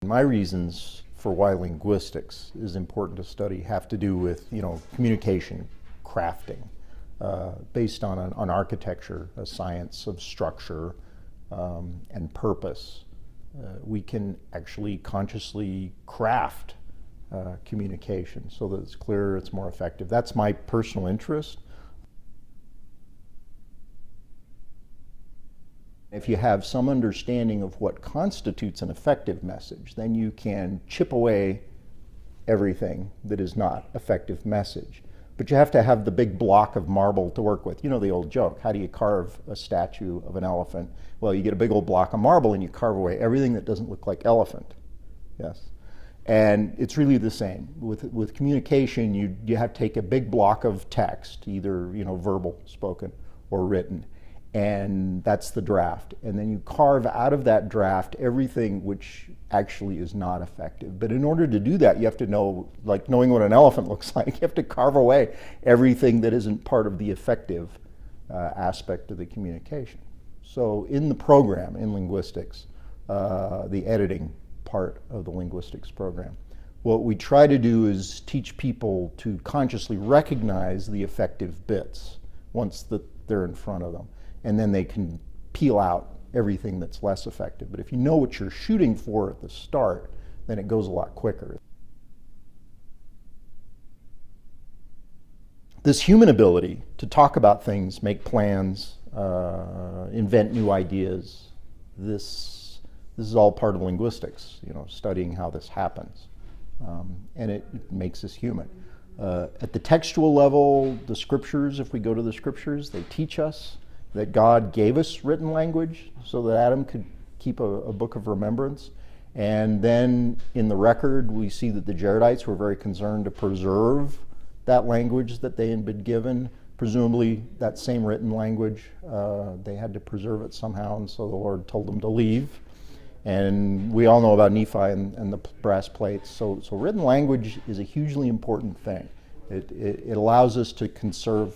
My reasons for why linguistics is important to study have to do with, communication, crafting, based on an architecture, a science of structure and purpose. We can actually consciously craft communication so that it's clearer, it's more effective. That's my personal interest. If you have some understanding of what constitutes an effective message, then you can chip away everything that is not effective message. But you have to have the big block of marble to work with. You know the old joke, how do you carve a statue of an elephant? Well, you get a big old block of marble and you carve away everything that doesn't look like elephant. Yes. And it's really the same. With communication, you have to take a big block of text, either verbal, spoken, or written. And that's the draft. And then you carve out of that draft everything which actually is not effective. But in order to do that, you have to know, like knowing what an elephant looks like, you have to carve away everything that isn't part of the effective aspect of the communication. So in the program, in linguistics, the editing part of the linguistics program, what we try to do is teach people to consciously recognize the effective bits once they're in front of them. And then they can peel out everything that's less effective. But if you know what you're shooting for at the start, then it goes a lot quicker. This human ability to talk about things, make plans, invent new ideas, this is all part of linguistics, studying how this happens. And it makes us human. At the textual level, the scriptures, if we go to the scriptures, they teach us that God gave us written language so that Adam could keep a book of remembrance. And then in the record, we see that the Jaredites were very concerned to preserve that language that they had been given. Presumably that same written language, they had to preserve it somehow, and so the Lord told them to leave. And we all know about Nephi and the brass plates. So written language is a hugely important thing. It allows us to conserve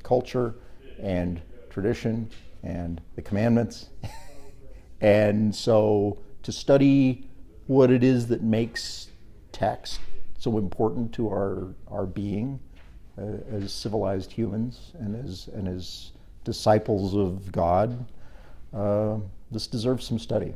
culture and tradition and the commandments. And so to study what it is that makes text so important to our being as civilized humans and as disciples of God, this deserves some study.